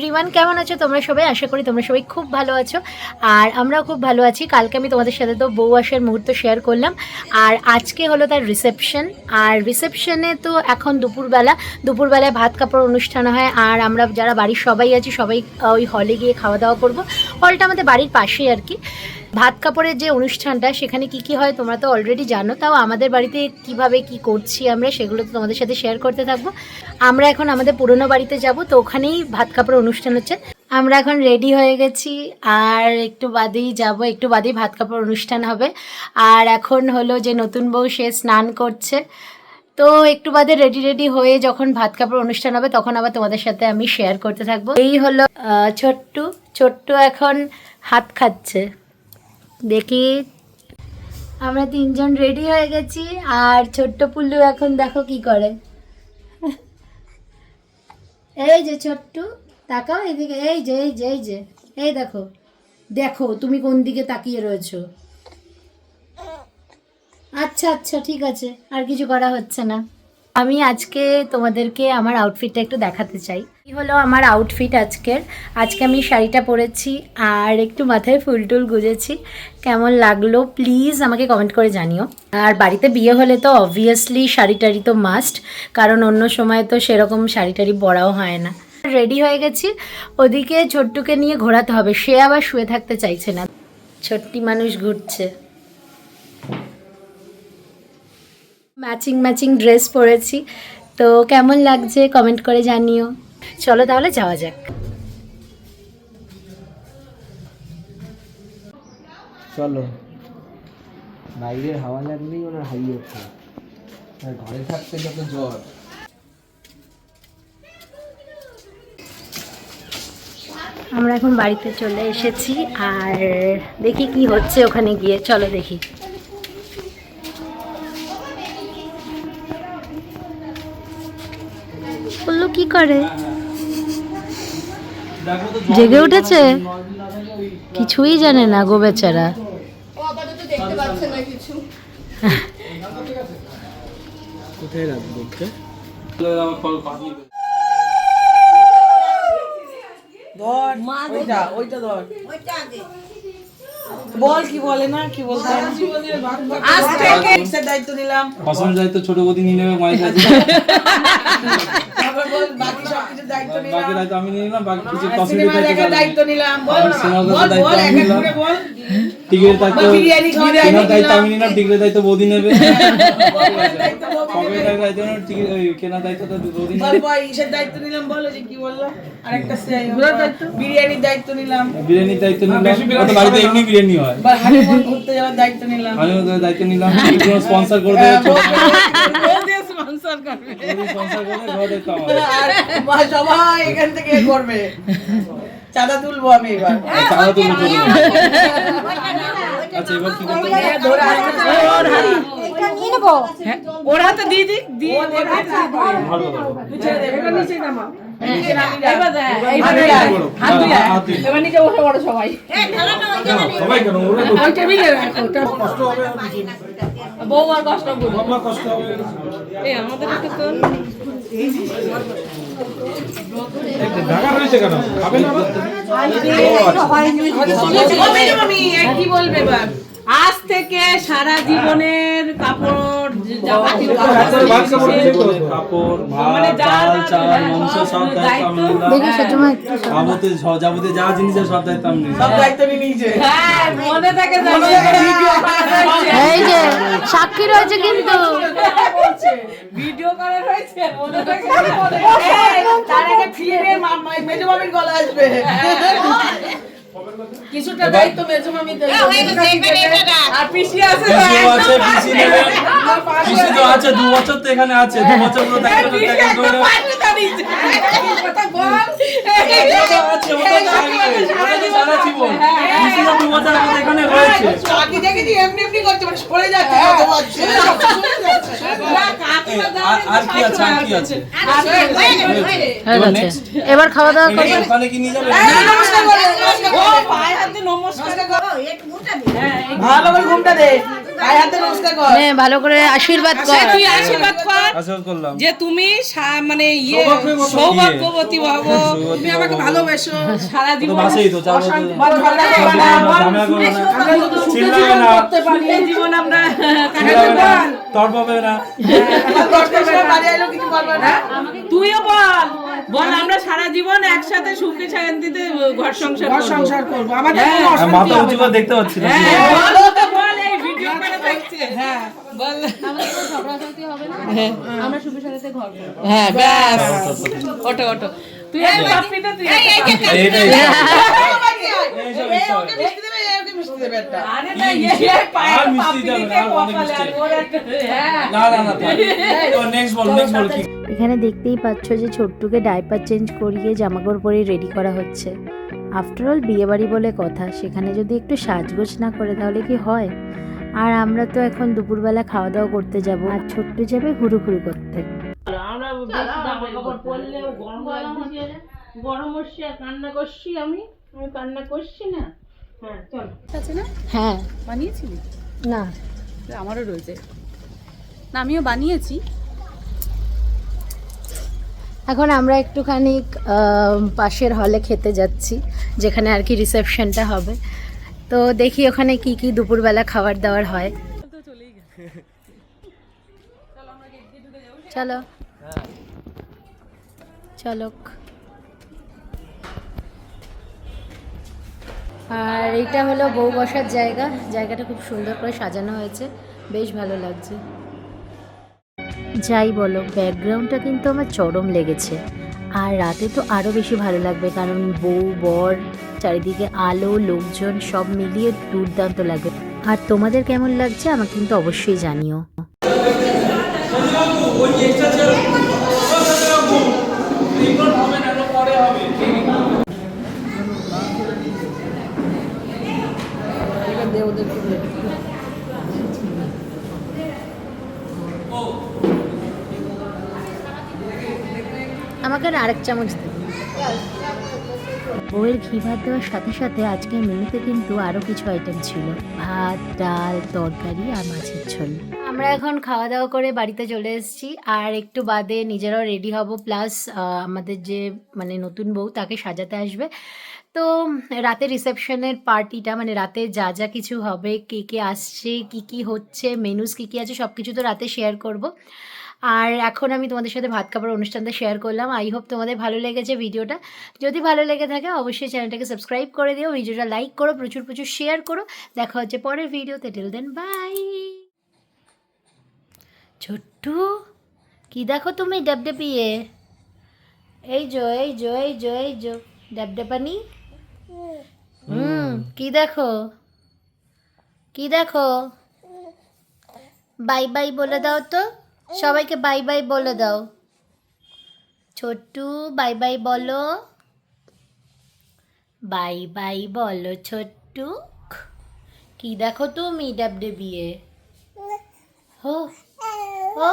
Everyone, কেমন আছো তোমরা সবাই? আশা করি তোমরা সবাই খুব ভালো আছো আর আমরাও খুব ভালো আছি। কালকে আমি তোমাদের সাথে তো বউ আসার মুহূর্ত শেয়ার করলাম আর আজকে হলো তার রিসেপশন। আর রিসেপশনে তো এখন দুপুরবেলায় ভাত কাপড় অনুষ্ঠান হয় আর আমরা যারা বাড়ির সবাই আছি সবাই ওই হলে গিয়ে খাওয়া দাওয়া করবো। হলটা আমাদের বাড়ির পাশেই আর কি। ভাত কাপড়ের যে অনুষ্ঠানটা সেখানে কি হয় তোমরা তো অলরেডি জানো, তাও আমাদের বাড়িতে কিভাবে কি করছি আমরা সেগুলো তো তোমাদের সাথে শেয়ার করতে থাকবো। আমরা এখন আমাদের পুরনো বাড়িতে যাব, তো ওখানেই ভাত কাপড়ের অনুষ্ঠান হচ্ছে। আমরা এখন রেডি হয়ে গেছি আর একটু বাদেই যাব, একটু বাদেই ভাত কাপড় অনুষ্ঠান হবে। আর এখন হলো যে নতুন বউ সে স্নান করছে, তো একটু বাদে রেডি হয়ে যখন ভাত কাপড় অনুষ্ঠান হবে তখন আবার তোমাদের সাথে আমি শেয়ার করতে থাকবো। এই হলো ছোট্টু এখন হাত খাচ্ছে। দেখি আমরা তিনজন রেডি হয়ে গেছি আর ছোট্ট পুল্লু এখন দেখো কি করে। এই যে ছোট্টু, তাকাও এদিকে। এই দেখো দেখো তুমি কোন দিকে তাকিয়ে রয়েছো। আচ্ছা ঠিক আছে, আর কিছু করা হচ্ছে না। আমি আজকে তোমাদেরকে আমার আউটফিটটা একটু দেখাতে চাই। এই হলো আমার আউটফিট আজকে আমি শাড়িটা পরেছি আর একটু মাথায় ফুল টুল গুজেছি। কেমন লাগলো প্লিজ আমাকে কমেন্ট করে জানিও। আর বাড়িতে বিয়ে হলে তো অবভিয়াসলি শাড়ি টাড়ি তো মাস্ট, কারণ অন্য সময় তো সেরকম শাড়ি টাড়ি পরাও হয় না। রেডি হয়ে গেছি, ওদিকে ছোট্টুকে নিয়ে ঘোরাতে হবে, সে আবার শুয়ে থাকতে চাইছে না। ছোট্টি মানুষ ঘুরছে। ম্যাচিং ড্রেস পরেছি, তো কেমন লাগছে কমেন্ট করে জানিও। চলো তাহলে যাওয়া যাক। চলো, বাইরের হাওয়া লাগলেই ওনার হাই ওঠে, আর ঘরে থাকতে যত জ্বর। আমরা এখন বাড়িতে চলে এসেছি আর দেখি কি হচ্ছে ওখানে গিয়ে। চলো দেখি। বললো কি করে, জেগে উঠেছে, কিছুই জানে না গো বেচারা। কোথায় রাখবো? বল কি বলে না কি বলতে আজ থেকে দায়িত্ব নিলাম। ফসল দায়িত্ব ছোট বৌদি নিয়ে নেবে, মায়ের কাছে বাকি সব কিছু দায়িত্ব নিলাম, বাকি দায়িত্ব আমি নিয়ে নিলাম, বাকি কিছু সিনেমা দেখার দায়িত্ব নিলাম। বল বল এক এক করে বল। টিকিটের দায়িত্ব বিরিয়ানি খাওয়ার দায়িত্ব আমি নিলাম, টিকিটের দায়িত্ব বৌদি নেবে। পকেটের দায়িত্ব না, টিকিট কেনার দায়িত্ব তো বৌদি নেবে। বল বল ইসের দায়িত্ব নিলাম, বল যে কি বললাম আরেকটা বিরিয়ানির দায়িত্ব নিলাম। বিরিয়ানির দায়িত্ব নিলাম, কত বাড়িতে এমনি বিরিয়ানি হয়। হানিমুন ঘুরতে যাওয়ার দায়িত্ব নিলাম। হানিমুনের দায়িত্ব নিলাম, টিকিট স্পন্সর করে দেবে, স্পন্সর করবে, স্পন্সর করে ঘর দেখতে আমার। আর সবাই এখান থেকে করবে, চাঁদা তুলবো আমি এবার। চাঁদা তুলে চলে যাবে। আচ্ছা এবার কি করতে হবে? ওর হাতে দিয়ে দিক দিয়ে ভালো ভালো। এবার নিচে বসে পড়ো সবাই। সবাই কেন ওরা ওই টেবিলে রাখো, কষ্ট হবে আর কিছু না। বউ আর কষ্ট করবে। আমার কষ্ট হবে। এই আমাদের একটু তো ঢাকা রয়েছে কেন? খাবেন না? আমি কি বলবে এবার? আজ থেকে সারা জীবনের কাপড় যাবতীয় কাপড়, ভাত, চাল, মাংস সব দায়িত্ব আমি নিলাম। যাবতীয় যা জিনিস আছে সব দায়িত্ব আমি নিলাম। সব দায়িত্ব নিয়ে নিয়েছে। হ্যাঁ, মনে থাকে এই যে সাক্ষী রয়েছে কিন্তু ভিডিও করা হয়েছে, মনে থাকে। তার আগে ফিরে মেজো মামির গলা আসবে। কিছুটা দায়িত্ব মেজো মামি দেবে। আর পিসি আছে, পিসি নেবে। পিসি তো আছে 2 বছর তো এখানে আছে, 2 বছর পুরো দায়িত্ব করে কথা বল। সারা জীবন পিসি তো 2 বছর এখানে রয়েছে। আগে দেখে যে এমনি করছে, মানে সরে যাচ্ছে, কত বলছে। আর কি আছে? এবার খাওয়া দাওয়া করবে। ওখানে কি নিয়ে যাবে? নমস্কার করে, ও পায়ে হাতে নমস্কার করো, একটু মুটা দে। ভালো করে ঘুমটা দে। গায়ে হাতে নমস্কার কর। নে, ভালো করে আশীর্বাদ কর। তুই আশীর্বাদ কর আশীর্বাদ করলাম। যে তুমি মানে সৌভাগ্যবতী হব, তুমি আমাকে ভালোবেসো সারা জীবন। বাসেই তো চার বছর। ঝগড়া করবে না, ঝামেলা করবে না, আমরা যদি সুখে চিল্লাবে জীবন না, করতে পারি, এই জীবন আমরা চিল্লাবে না, তর্ক হবে না। তুইও বল আমরা সারা জীবন একসাথে সুখে শান্তিতে ঘর সংসার করবো। আমাদের কোনো আর অশান্তি মাথা হবে উঁচু না। করে দেখতে পাচ্ছি না। বল, এই ভিডিও করে দেখছে। হ্যাঁ বল। হ্যাঁ ব্যাস, ওটো ওটো তুই এক কাপ পিতে তুই এক কাপ। এইটাই। আরে না, এই পায়ে আর মিষ্টি পাপড়ি দেবে না, দিতে আর অনেক কপালে, মিষ্টি। আর ওর একটা- হ্যাঁ। না না না, নেক্সট বল কি? এখানে দেখতেই পাচ্ছ যে ছোট্টুকে ডাইপার চেঞ্জ করিয়ে জামাকাপড় পরে রেডি করা হচ্ছে। আফটার অল বিয়েবাড়ি বলে কথা, সেখানে যদি একটু সাজগোজ না করে তাহলে কি হয়। আর আমরা তো এখন দুপুরবেলা খাওয়া দাওয়া করতে যাব, আর ছোট্ট যাবে ঘুরুঘুরু করতে। আমরা বেশি জামা কাপড় পরলেও গরম লাগছে, গরম হচ্ছে, আর কান্না করছি আমি কান্না করছি না। হ্যাঁ চল। আছে না, হ্যাঁ, বানিয়েছিলি? না আমারও রয়েছে, না আমিও বানিয়েছি। এখন আমরা একটুখানি পাশের হলে খেতে যাচ্ছি, যেখানে আর কি রিসেপশনটা হবে। তো দেখি ওখানে কি কি দুপুরবেলা খাবার দাবার হয়। চলো চলো। আর এটা হলো বউ বসার জায়গা, জায়গাটা খুব সুন্দর করে সাজানো হয়েছে, বেশ ভালো লাগছে। যাই বলো, ব্যাকগ্রাউন্ডটা কিন্তু আমার চরম লেগেছে। আর রাতে তো আরও বেশি ভালো লাগবে, কারণ বউ বর চারিদিকে আলো লোকজন সব মিলিয়ে দুর্দান্ত লাগবে। আর তোমাদের কেমন লাগছে আমাকে কিন্তু অবশ্যই জানিও। আমাকে না আরেক চামচ দেবে। বউয়ের ঘি ভাত দেওয়ার সাথে সাথে আজকের মেনুতে কিন্তু আরও কিছু আইটেম ছিল, ভাত ডাল তরকারি আর মাছের ঝোল। আমরা এখন খাওয়া দাওয়া করে বাড়িতে চলে এসেছি, আর একটু বাদে নিজেরাও রেডি হব, প্লাস আমাদের যে মানে নতুন বউ তাকে সাজাতে আসবে। তো রাতে রিসেপশনের পার্টিটা মানে রাতে যা যা কিছু হবে, কে কে আসছে, কি কি হচ্ছে, মেনুস কী কী আছে সব কিছু তো রাতে শেয়ার করব। আর এখন আমি তোমাদের সাথে ভাত খাবার অনুষ্ঠানটা শেয়ার করলাম। আই হোপ তোমাদের ভালো লেগেছে ভিডিওটা। যদি ভালো লেগে থাকে অবশ্যই চ্যানেলটাকে সাবস্ক্রাইব করে দিও, ভিডিওটা লাইক করো, প্রচুর প্রচুর শেয়ার করো। দেখা হচ্ছে পরের ভিডিওতে। Till then by. ছোট্টু কি দেখো তুমি ডেপডেপিয়ে? এই যো এই যো এই যো এই যো ডেপডেপানি। কি দেখো কি দেখো? বাই বাই বলে দাও তো, সবাইকে বাই বাই বলে দাও। ছোট্টু বাই বাই বলো, বাই বাই বলো ছোট্টু। কি দেখো তুমি ডেবডেবিয়ে? হো ও